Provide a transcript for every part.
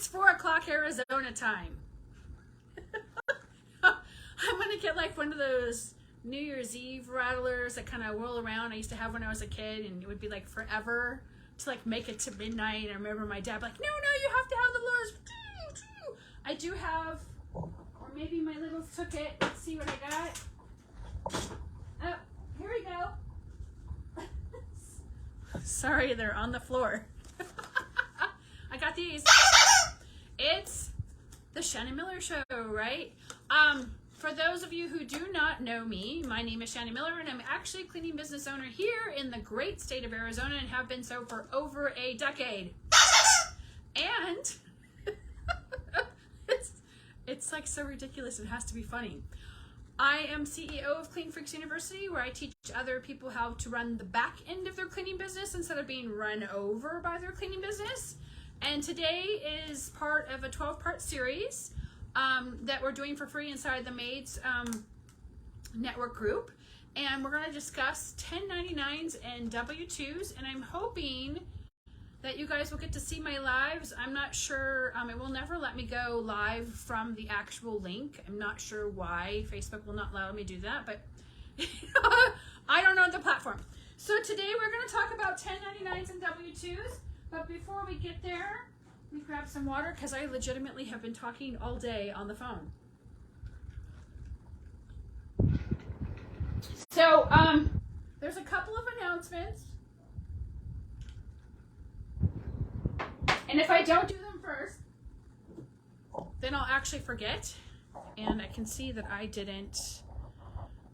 It's 4 o'clock Arizona time. I'm gonna get like one of those New Year's Eve rattlers that kind of whirl around. I used to have when I was a kid, and it would be like forever to like make it to midnight. I remember my dad like, no, you have to have the lures. I do have, or maybe my littles took it. Let's see what I got. Oh, here we go. Sorry, they're on the floor. I got these. It's the Shannon Miller Show, right? For those of you who do not know me, my name is Shannon Miller, and I'm actually a cleaning business owner here in the great state of Arizona and have been so for over a decade. And it's like so ridiculous, it has to be funny. I am CEO of Clean Freaks University, where I teach other people how to run the back end of their cleaning business instead of being run over by their cleaning business. And today is part of a 12-part series that we're doing for free inside the Maids network group. And we're going to discuss 1099's and W-2s. And I'm hoping that you guys will get to see my lives. I'm not sure, it will never let me go live from the actual link. I'm not sure why Facebook will not allow me to do that, but I don't know the platform. So today we're going to talk about 1099's and W-2s. But before we get there, we grab some water because I legitimately have been talking all day on the phone. So, there's a couple of announcements. And if I don't do them first, then I'll actually forget. And I can see that I didn't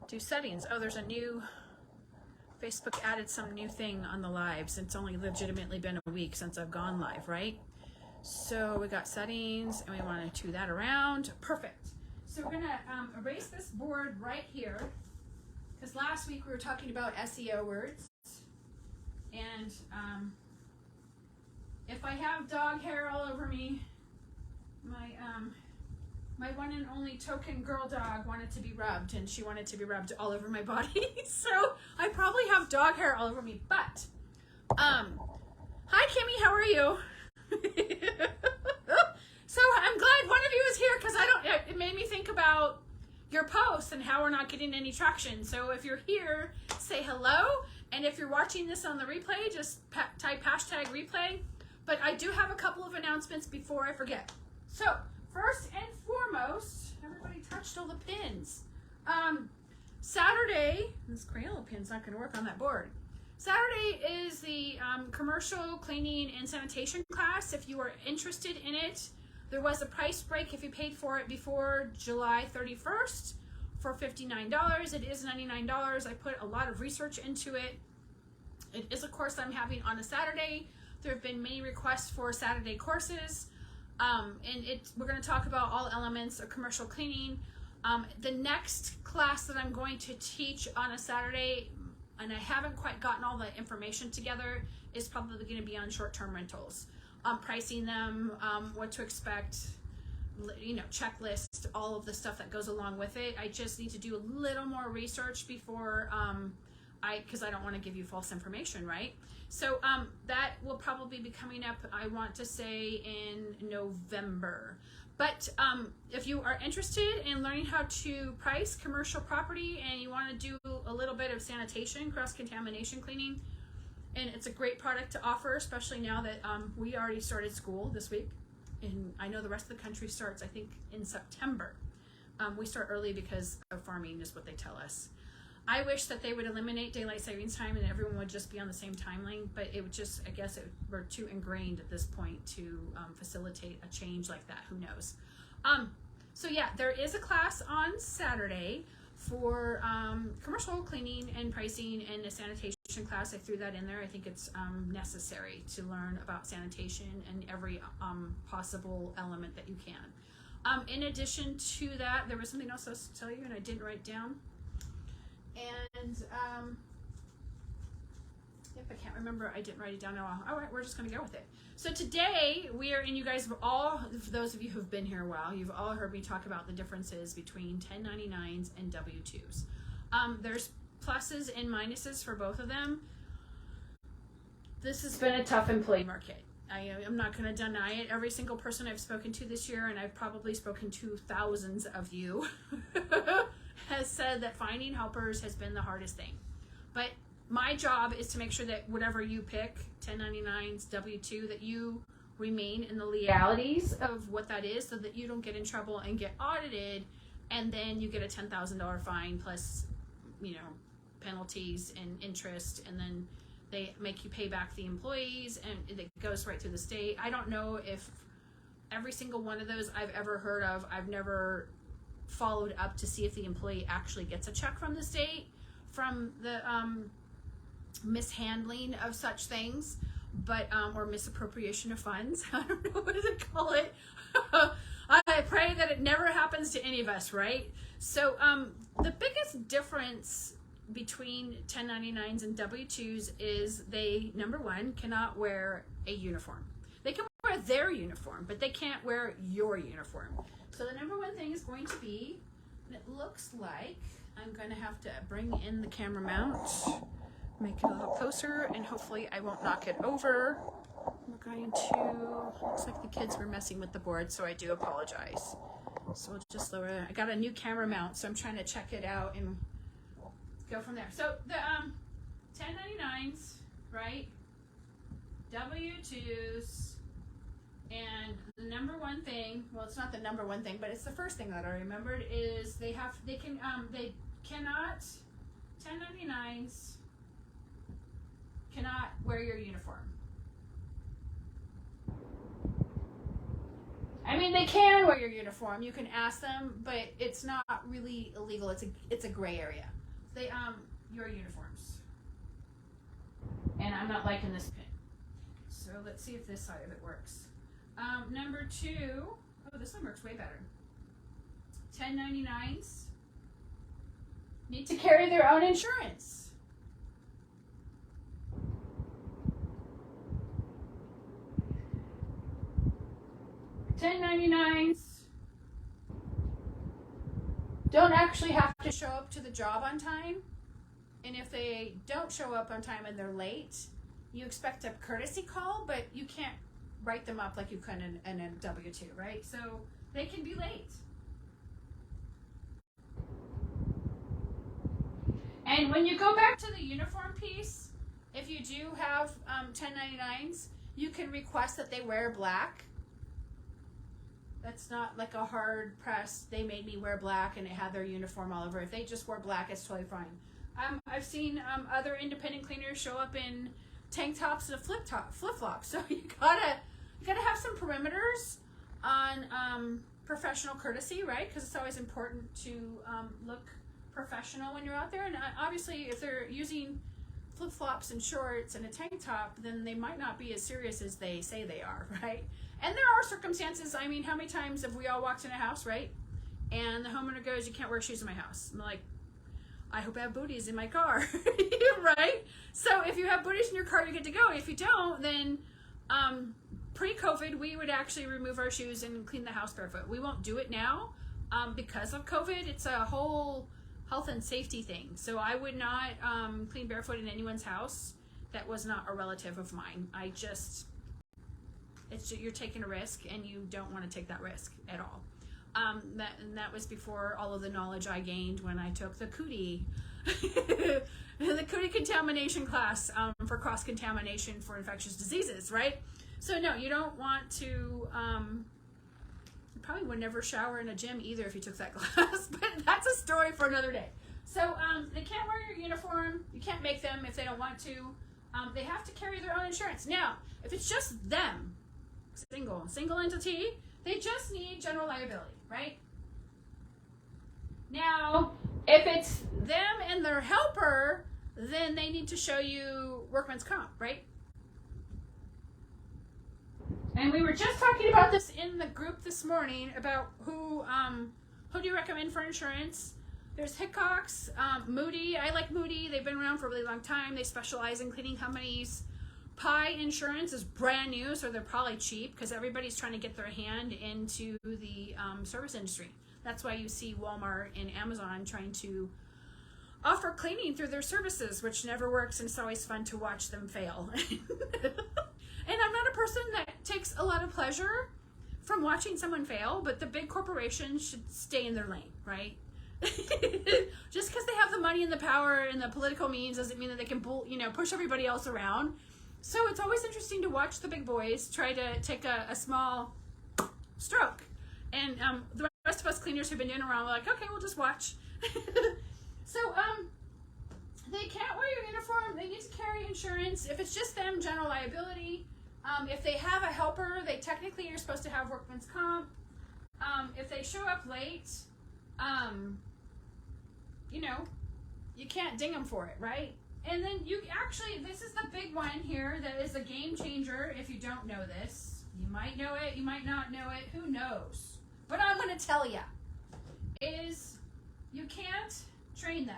do settings. Oh, there's a new... Facebook added some new thing on the lives. It's only legitimately been a week since I've gone live, right? So we got settings, and we want to do that around. Perfect. So we're going to erase this board right here, because last week we were talking about SEO words. And if I have dog hair all over me, my one and only token girl dog wanted to be rubbed, and she wanted to be rubbed all over my body. So I probably have dog hair all over me, but hi Kimmy, how are you? So I'm glad one of you is here, because it made me think about your posts and how we're not getting any traction. So if you're here, say hello, and if you're watching this on the replay, just type hashtag replay. But I do have a couple of announcements before I forget. So first and foremost, everybody touched all the pins. Saturday, this Crayola pin's not going to work on that board. Saturday is the commercial cleaning and sanitation class. If you are interested in it, there was a price break if you paid for it before July 31st for $59. It is $99. I put a lot of research into it. It is a course I'm having on a Saturday. There have been many requests for Saturday courses. We're going to talk about all elements of commercial cleaning. The next class that I'm going to teach on a Saturday, and I haven't quite gotten all the information together, is probably going to be on short-term rentals. Pricing them, what to expect, checklist, all of the stuff that goes along with it. I just need to do a little more research before because I don't want to give you false information, right? So that will probably be coming up, I want to say, in November. But if you are interested in learning how to price commercial property and you want to do a little bit of sanitation, cross-contamination cleaning, and it's a great product to offer, especially now that we already started school this week. And I know the rest of the country starts, I think, in September. We start early because of farming is what they tell us. I wish that they would eliminate daylight savings time and everyone would just be on the same timeline, but it would just, I guess we're too ingrained at this point to facilitate a change like that. Who knows? So yeah, there is a class on Saturday for commercial cleaning and pricing and a sanitation class. I threw that in there. I think it's necessary to learn about sanitation and every possible element that you can. In addition to that, there was something else I was to tell you and I didn't write down. And yep, I can't remember. I didn't write it down at all. All right, we're just going to go with it. So today we are, and you guys all, those of you who've been here a while, you've all heard me talk about the differences between 1099's and W-2s. There's pluses and minuses for both of them. This has been a tough employee market. am not going to deny it. Every single person I've spoken to this year, and I've probably spoken to thousands of you, has said that finding helpers has been the hardest thing. But my job is to make sure that whatever you pick, 1099's, W-2, that you remain in the legalities of what that is, so that you don't get in trouble and get audited, and then you get a $10,000 fine plus, penalties and interest, and then they make you pay back the employees, and it goes right through the state. I don't know if every single one of those I've ever heard of. I've never followed up to see if the employee actually gets a check from the state from the mishandling of such things, but or misappropriation of funds. I don't know what to call it. I pray that it never happens to any of us, right? So the biggest difference between 1099s and W-2s is they, number one, cannot wear a uniform. They can wear their uniform, but they can't wear your uniform. So the number one thing is going to be, and it looks like I'm going to have to bring in the camera mount, make it a little closer, and hopefully I won't knock it over. We're going to, looks like the kids were messing with the board, so I do apologize. So we'll just lower it. I got a new camera mount, so I'm trying to check it out and go from there. So the 1099s, right? W-2s, and the number one thing, well, it's not the number one thing, but it's the first thing that I remembered, is they cannot, 1099s cannot wear your uniform. I mean, they can wear your uniform. You can ask them, but it's not really illegal. It's a gray area. They your uniforms. And I'm not liking this pin. So let's see if this side of it works. Number two, oh, this one works way better. 1099s need to carry their own insurance. $1099s don't actually have to show up to the job on time, and if they don't show up on time and they're late, you expect a courtesy call, but you can't write them up like you could in a W-2, right? So they can be late. And when you go back to the uniform piece, if you do have 1099s, you can request that they wear black. That's not like a hard press, they made me wear black and it had their uniform all over. If they just wore black, it's totally fine. I've seen other independent cleaners show up in tank tops and flip-flops. So you gotta have some perimeters on professional courtesy, right? Because it's always important to look professional when you're out there. And obviously, if they're using flip-flops and shorts and a tank top, then they might not be as serious as they say they are, right? And there are circumstances. I mean, how many times have we all walked in a house, right? And the homeowner goes, "You can't wear shoes in my house." I'm like, I hope I have booties in my car, right? So if you have booties in your car, you're good to go. If you don't, then pre-COVID, we would actually remove our shoes and clean the house barefoot. We won't do it now because of COVID. It's a whole health and safety thing. So I would not clean barefoot in anyone's house that was not a relative of mine. You're taking a risk, and you don't want to take that risk at all. That was before all of the knowledge I gained when I took the cootie, the cootie contamination class for cross-contamination for infectious diseases, right? So no, you don't want to, you probably would never shower in a gym either if you took that class, but that's a story for another day. So they can't wear your uniform. You can't make them if they don't want to. They have to carry their own insurance. Now, if it's just them, single entity, they just need general liability, right? Now, if it's them and their helper, then they need to show you workman's comp, right? And we were just talking about this in the group this morning about who do you recommend for insurance? There's Hickox, Moody. I like Moody. They've been around for a really long time. They specialize in cleaning companies. Pi Insurance is brand new, so they're probably cheap because everybody's trying to get their hand into the service industry. That's why you see Walmart and Amazon trying to offer cleaning through their services, which never works, and it's always fun to watch them fail. And I'm not a person that takes a lot of pleasure from watching someone fail, but the big corporations should stay in their lane, right? Just because they have the money and the power and the political means doesn't mean that they can push everybody else around. So it's always interesting to watch the big boys try to take a small stroke. And the rest of us cleaners who've been doing it around, we're like, okay, we'll just watch. So they can't wear your uniform. They need to carry insurance. If it's just them, general liability. If they have a helper, they technically are supposed to have workman's comp. If they show up late, you can't ding them for it, right? And then this is the big one here that is a game changer if you don't know this. You might know it, you might not know it, who knows? But I'm going to tell you, is you can't train them.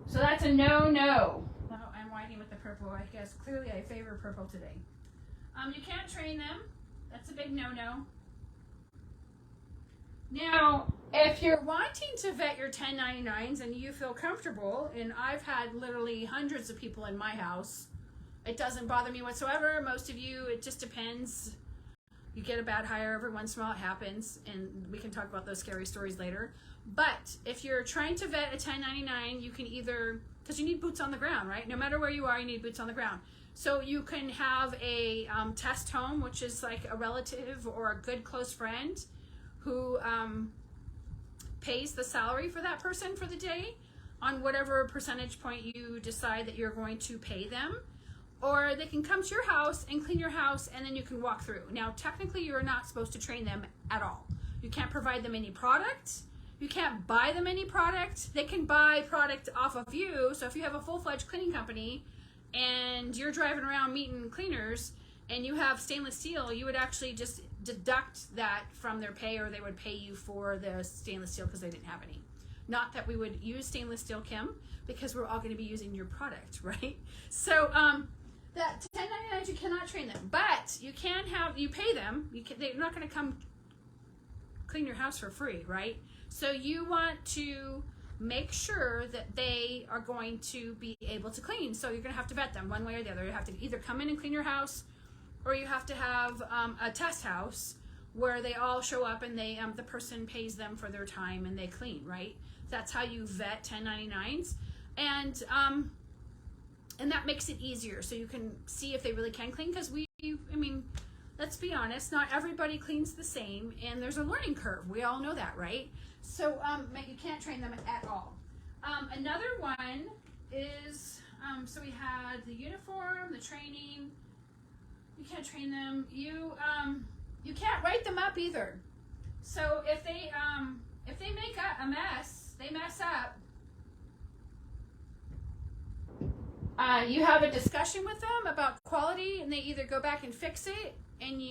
So that's a no-no. Oh, I'm whining with the purple. I guess clearly I favor purple today. You can't train them. That's a big no-no. Now, if you're wanting to vet your 1099s and you feel comfortable, and I've had literally hundreds of people in my house, it doesn't bother me whatsoever. Most of you, it just depends. You get a bad hire every once in a while, it happens, and we can talk about those scary stories later. But if you're trying to vet a 1099, you can either, because you need boots on the ground, right? No matter where you are, you need boots on the ground. So you can have a test home, which is like a relative or a good close friend who pays the salary for that person for the day on whatever percentage point you decide that you're going to pay them. Or they can come to your house and clean your house, and then you can walk through. Now, technically, you're not supposed to train them at all. You can't provide them any product. You can't buy them any product. They can buy product off of you. So if you have a full-fledged cleaning company and you're driving around meeting cleaners and you have stainless steel, you would actually just deduct that from their pay, or they would pay you for the stainless steel because they didn't have any. Not that we would use stainless steel, Kim, because we're all going to be using your product, right? So that 1099s, you cannot train them, but you pay them. They're not going to come clean your house for free, right? So you want to make sure that they are going to be able to clean. So you're going to have to vet them one way or the other. You have to either come in and clean your house, or you have to have a test house where they all show up and the person pays them for their time and they clean, right? That's how you vet 1099s. And that makes it easier, so you can see if they really can clean, because let's be honest, not everybody cleans the same, and there's a learning curve. We all know that, right? So you can't train them at all. Another one is, so we had the uniform, the training. You can't train them. You can't write them up either. So if they make a mess, they mess up. You have a discussion with them about quality, and they either go back and fix it, and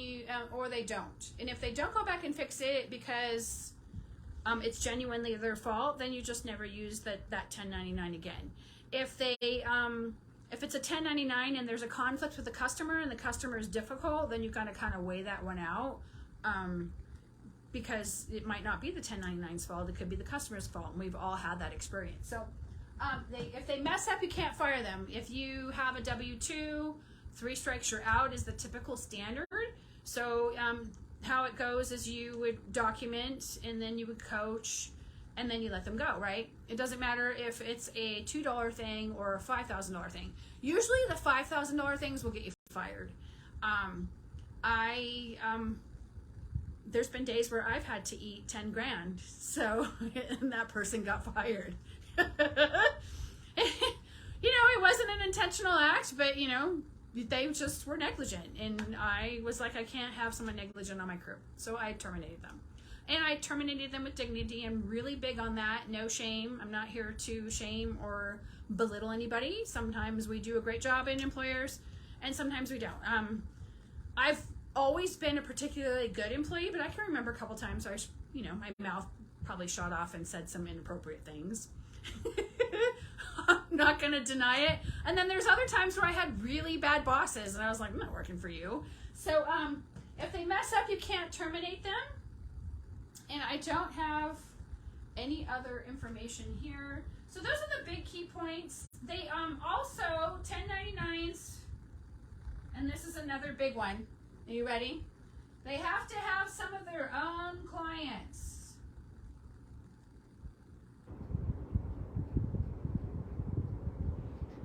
or they don't. And if they don't go back and fix it because it's genuinely their fault, then you just never use that 1099 again. If it's a 1099 and there's a conflict with the customer and the customer is difficult, then you gotta kind of weigh that one out, because it might not be the 1099's fault. It could be the customer's fault, and we've all had that experience. So if they mess up, you can't fire them. If you have a W-2, 3 strikes you're out is the typical standard. So how it goes is you would document, and then you would coach, and then you let them go, right? It doesn't matter if it's a $2 thing or a $5,000 thing. Usually the $5,000 things will get you fired. There's been days where I've had to eat 10 grand, so and that person got fired. It wasn't an intentional act, but they just were negligent, and I was like, I can't have someone negligent on my crew, so I terminated them. And I terminated them with dignity. I'm really big on that. No shame. I'm not here to shame or belittle anybody. Sometimes we do a great job in employers, and sometimes we don't. I've always been a particularly good employee, but I can remember a couple times where my mouth probably shot off and said some inappropriate things. I'm not going to deny it. And then there's other times where I had really bad bosses, and I was like, I'm not working for you. So if they mess up, you can't terminate them. And I don't have any other information here. So those are the big key points. They also 1099's, and this is another big one. Are you ready? They have to have some of their own clients.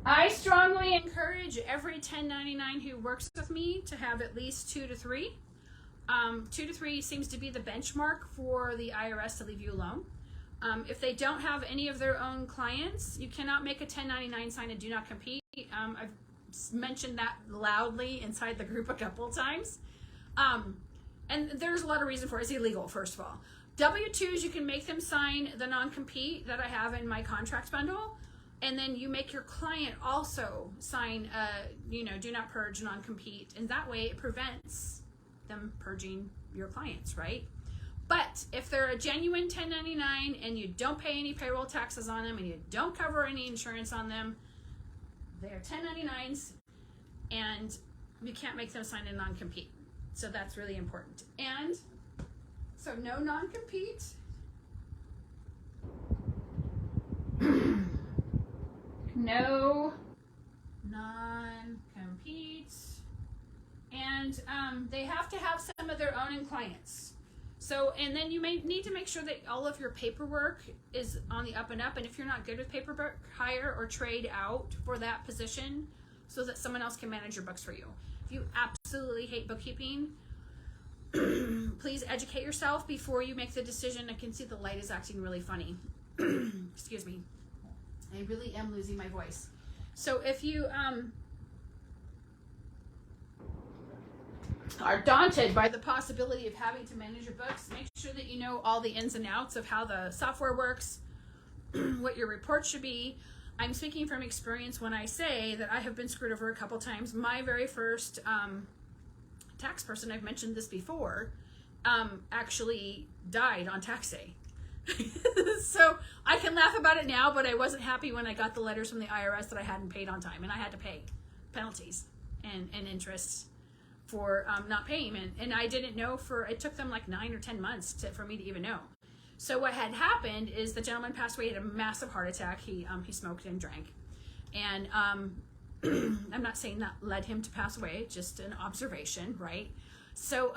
I strongly encourage every 1099 who works with me to have at least 2 to 3. 2 to 3 seems to be the benchmark for the IRS to leave you alone. If they don't have any of their own clients, you cannot make a 1099 sign a do not compete. I've mentioned that loudly inside the group a couple of times. And there's a lot of reason for it. It's illegal, first of all. W-2s, you can make them sign the non-compete that I have in my contract bundle. And then you make your client also sign a, do not purge non-compete. And that way it prevents them purging your clients, right? But if they're a genuine 1099 and you don't pay any payroll taxes on them and you don't cover any insurance on them, they're 1099s and you can't make them sign a non-compete. So that's really important. And so no non-compete. No non-compete. And they have to have some of their own clients. So, and then you may need to make sure that all of your paperwork is on the up and up. And if you're not good with paperwork, hire or trade out for that position so that someone else can manage your books for you. If you absolutely hate bookkeeping, please educate yourself before you make the decision. I can see the light is acting really funny. Excuse me. I really am losing my voice. So if you are daunted by the possibility of having to manage your books, make sure that you know all the ins and outs of how the software works, what your report should be. I'm speaking from experience when I say that I have been screwed over a couple times. My very first tax person, I've mentioned this before, actually died on tax day. So I can laugh about it now, but I wasn't happy when I got the letters from the IRS that I hadn't paid on time, and I had to pay penalties and interest for not paying. And I didn't know it took them like 9 or 10 months for me to even know. So what had happened is the gentleman passed away, he had a massive heart attack. He smoked and drank. And I'm not saying that led him to pass away, just an observation, right? So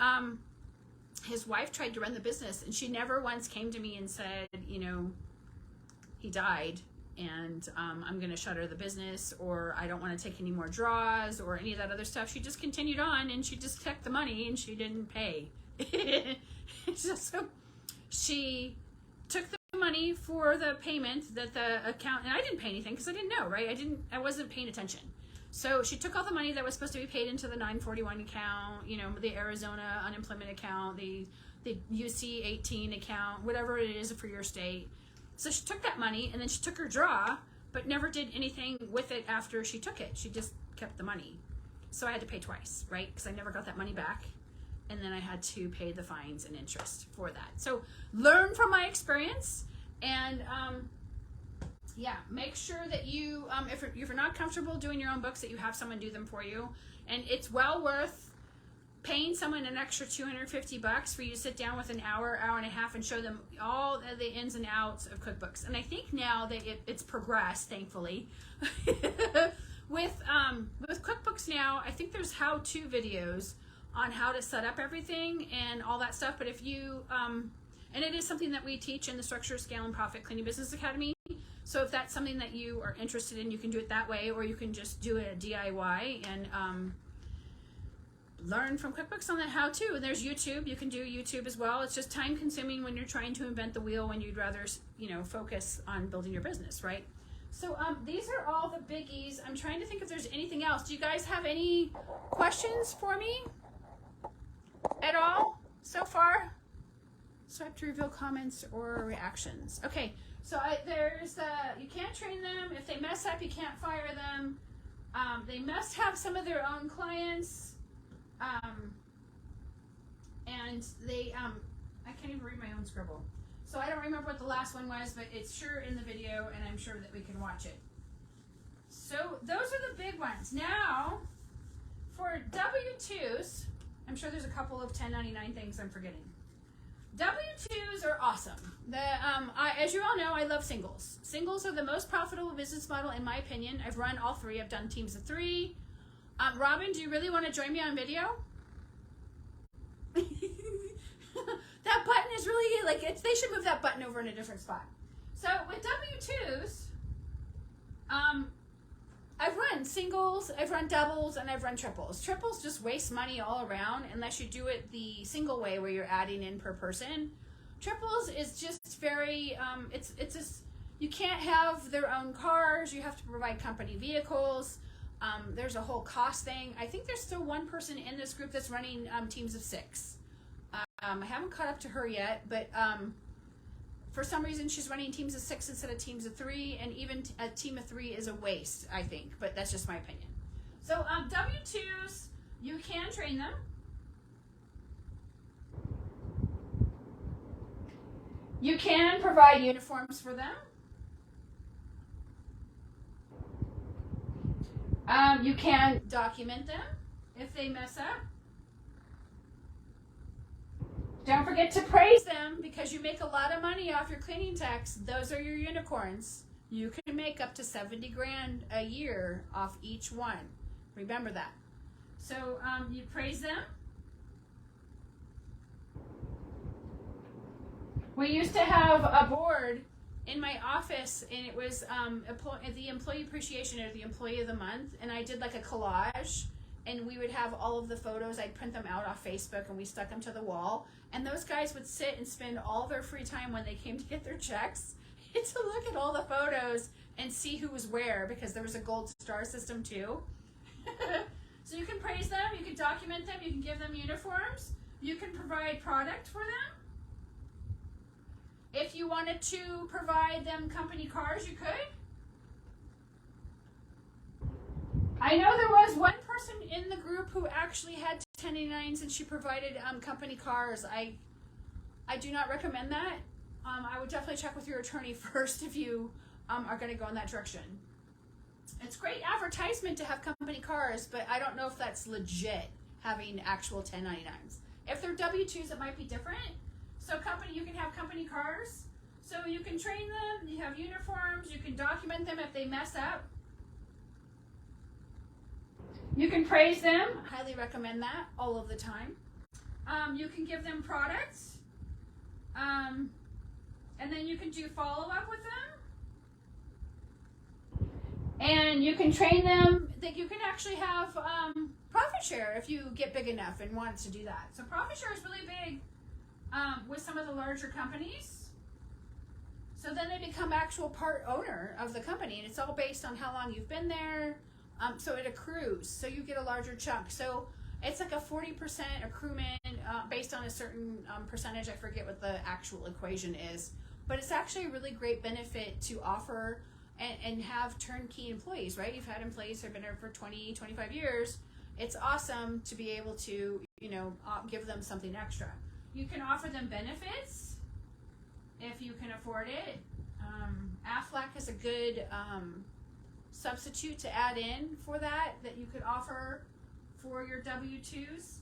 his wife tried to run the business, and she never once came to me and said, he died, and I'm going to shutter the business, or I don't want to take any more draws, or any of that other stuff. She just continued on, and she just kept the money, and she didn't pay. So she took the money for the payment that the account, and I didn't pay anything because I didn't know, right? I wasn't paying attention. So she took all the money that was supposed to be paid into the 941 account, the Arizona unemployment account, the UC 18 account, whatever it is for your state. So she took that money, and then she took her draw, but never did anything with it after she took it. She just kept the money. So I had to pay twice, right? Because I never got that money back. And then I had to pay the fines and interest for that. So learn from my experience, and make sure that you, if you're not comfortable doing your own books, that you have someone do them for you. And it's well worth paying someone an extra $250 for you to sit down with an hour and a half and show them all the ins and outs of QuickBooks. And I think now that it's progressed, thankfully. With QuickBooks now, I think there's how-to videos on how to set up everything and all that stuff. But if you, and it is something that we teach in the Structure, Scale, and Profit Cleaning Business Academy. So if that's something that you are interested in, you can do it that way, or you can just do it DIY and learn from QuickBooks on that how-to. And there's YouTube. You can do YouTube as well. It's just time consuming when you're trying to invent the wheel when you'd rather, focus on building your business, right? So these are all the biggies. I'm trying to think if there's anything else. Do you guys have any questions for me at all so far? So I have to reveal comments or reactions. Okay, so there's you can't train them. If they mess up, you can't fire them. They must have some of their own clients. And they, I can't even read my own scribble. So I don't remember what the last one was, but it's sure in the video, and I'm sure that we can watch it. So those are the big ones. Now, for W-2s, I'm sure there's a couple of 1099 things I'm forgetting. W-2s are awesome. As you all know, I love singles. Singles are the most profitable business model in my opinion. I've run all three. I've done teams of 3. Robin, do you really want to join me on video? That button is really, like, they should move that button over in a different spot. So with W-2s, I've run singles, I've run doubles, and I've run triples. Triples just waste money all around unless you do it the single way where you're adding in per person. Triples is just very, it's just, you can't have their own cars, you have to provide company vehicles. There's a whole cost thing. I think there's still one person in this group that's running teams of 6. I haven't caught up to her yet, but for some reason she's running teams of 6 instead of teams of 3, and even a team of 3 is a waste, I think, but that's just my opinion. So W-2s, you can train them. You can provide uniforms for them. You can document them if they mess up. Don't forget to praise them because you make a lot of money off your cleaning techs. Those are your unicorns. You can make up to 70 grand a year off each one. Remember that. So you praise them. We used to have a board in my office, and it was the employee appreciation or the employee of the month, and I did like a collage, and we would have all of the photos. I'd print them out off Facebook, and we stuck them to the wall, and those guys would sit and spend all their free time when they came to get their checks to look at all the photos and see who was where, because there was a gold star system too. So you can praise them, you can document them, you can give them uniforms, you can provide product for them. If you wanted to provide them company cars, you could. I know there was one person in the group who actually had 1099's and she provided company cars. I do not recommend that. I would definitely check with your attorney first if you are going to go in that direction. It's great advertisement to have company cars, but I don't know if that's legit, having actual 1099's. If they're W-2s, it might be different. So you can have company cars. So you can train them, you have uniforms, you can document them if they mess up. You can praise them. Highly recommend that all of the time. You can give them products. And then you can do follow-up with them. And you can train them. That you can actually have profit share if you get big enough and want to do that. So profit share is really big with some of the larger companies. So then they become actual part owner of the company, and it's all based on how long you've been there. So it accrues, so you get a larger chunk. So it's like a 40% accruement based on a certain percentage. I forget what the actual equation is, but it's actually a really great benefit to offer and have turnkey employees, right? You've had employees who have been there for 20, 25 years. It's awesome to be able to, give them something extra. You can offer them benefits if you can afford it. Aflac is a good substitute to add in for that you could offer for your W-2s.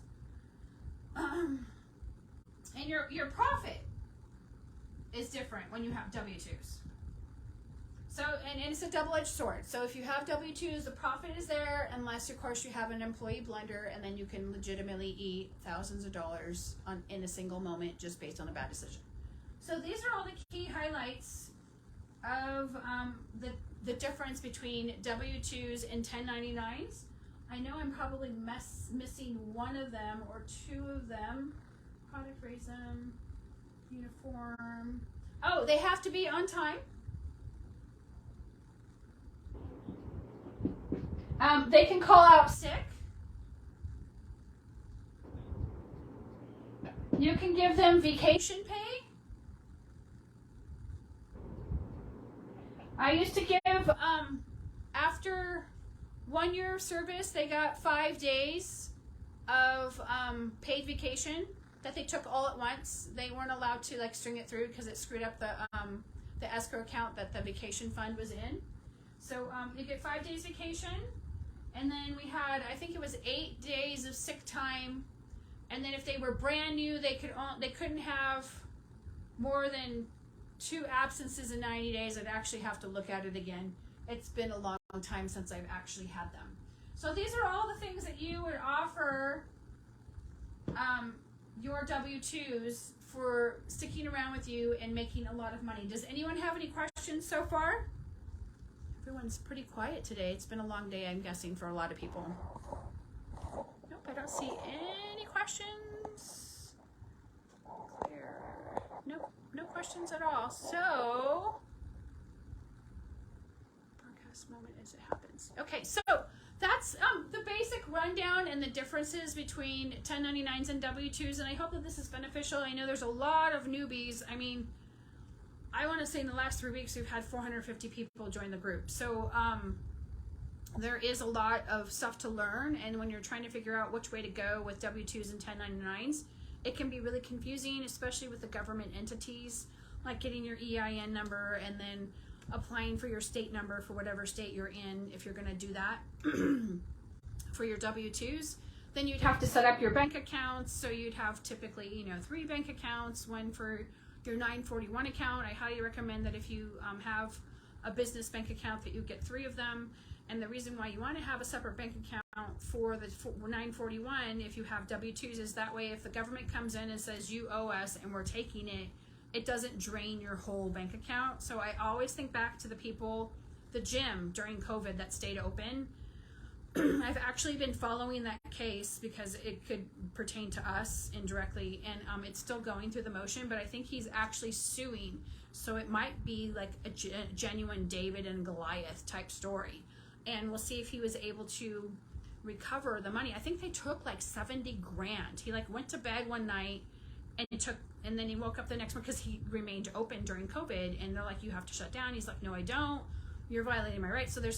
And your profit is different when you have W-2s. So, and it's a double-edged sword. So if you have W-2s, the profit is there, unless, of course, you have an employee blender, and then you can legitimately eat thousands of dollars in a single moment just based on a bad decision. So these are all the key highlights of the difference between W-2s and 1099s. I know I'm probably missing one of them or two of them. Product raise them, uniform. Oh, they have to be on time. They can call out sick. You can give them vacation pay. I used to give, after 1 year of service, they got 5 days of paid vacation that they took all at once. They weren't allowed to string it through because it screwed up the escrow account that the vacation fund was in. So you get 5 days vacation, and then we had, I think it was 8 days of sick time, and then if they were brand new, they couldn't have more than 2 absences in 90 days, I'd actually have to look at it again. It's been a long time since I've actually had them. So these are all the things that you would offer your W-2s for sticking around with you and making a lot of money. Does anyone have any questions so far? Everyone's pretty quiet today. It's been a long day, I'm guessing, for a lot of people. Nope, I don't see any questions. Clear. Nope, no questions at all. So, broadcast moment as it happens. Okay, so that's the basic rundown and the differences between 1099s and W-2s, and I hope that this is beneficial. I know there's a lot of newbies. I mean, I want to say in the last 3 weeks we've had 450 people join the group. So there is a lot of stuff to learn, and when you're trying to figure out which way to go with W-2s and 1099s, it can be really confusing, especially with the government entities, like getting your EIN number and then applying for your state number for whatever state you're in. If you're going to do that for your W-2s, then you'd have to set up your bank accounts. So you'd have typically, 3 bank accounts, one for your 941 account. I highly recommend that if you have a business bank account that you get 3 of them. And the reason why you want to have a separate bank account for the 941 if you have W-2s is that way if the government comes in and says you owe us and we're taking it, it doesn't drain your whole bank account. So I always think back to the people, the gym during COVID that stayed open. I've actually been following that case because it could pertain to us indirectly, and it's still going through the motion, but I think he's actually suing. So it might be like a genuine David and Goliath type story. And we'll see if he was able to recover the money. I think they took like 70 grand. He went to bed one night and then he woke up the next one because he remained open during COVID, and they're like, you have to shut down. He's like, no, I don't. You're violating my rights. So there's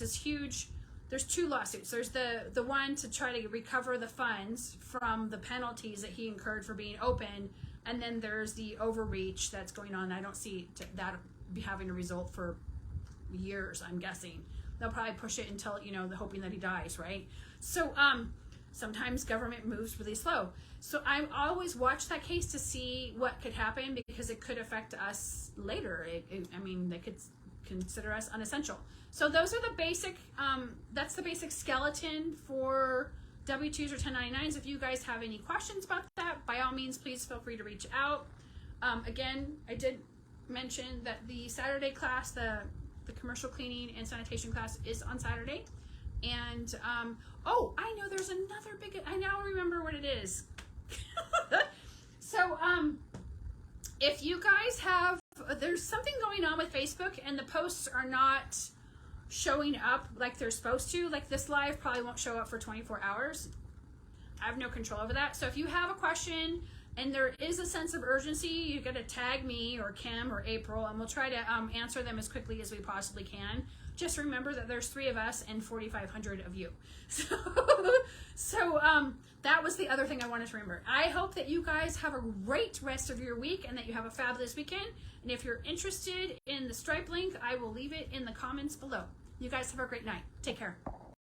there's 2 lawsuits. There's the one to try to recover the funds from the penalties that he incurred for being open, and then there's the overreach that's going on. I don't see that be having a result for years, I'm guessing. They'll probably push it until, hoping that he dies, right? So sometimes government moves really slow. So I always watch that case to see what could happen because it could affect us later. They could consider us unessential. So those are the basic, that's the basic skeleton for W-2s or 1099s. If you guys have any questions about that, by all means, please feel free to reach out. Again, I did mention that the Saturday class, the commercial cleaning and sanitation class is on Saturday. And, I know there's another I now remember what it is. So, if you guys there's something going on with Facebook and the posts are not showing up like they're supposed to, like this live probably won't show up for 24 hours. I have no control over that. So if you have a question and there is a sense of urgency, you got to tag me or Kim or April, and we'll try to answer them as quickly as we possibly can. Just remember that there's 3 of us and 4,500 of you. So that was the other thing I wanted to remember. I hope that you guys have a great rest of your week and that you have a fabulous weekend. And if you're interested in the Stripe link, I will leave it in the comments below. You guys have a great night. Take care.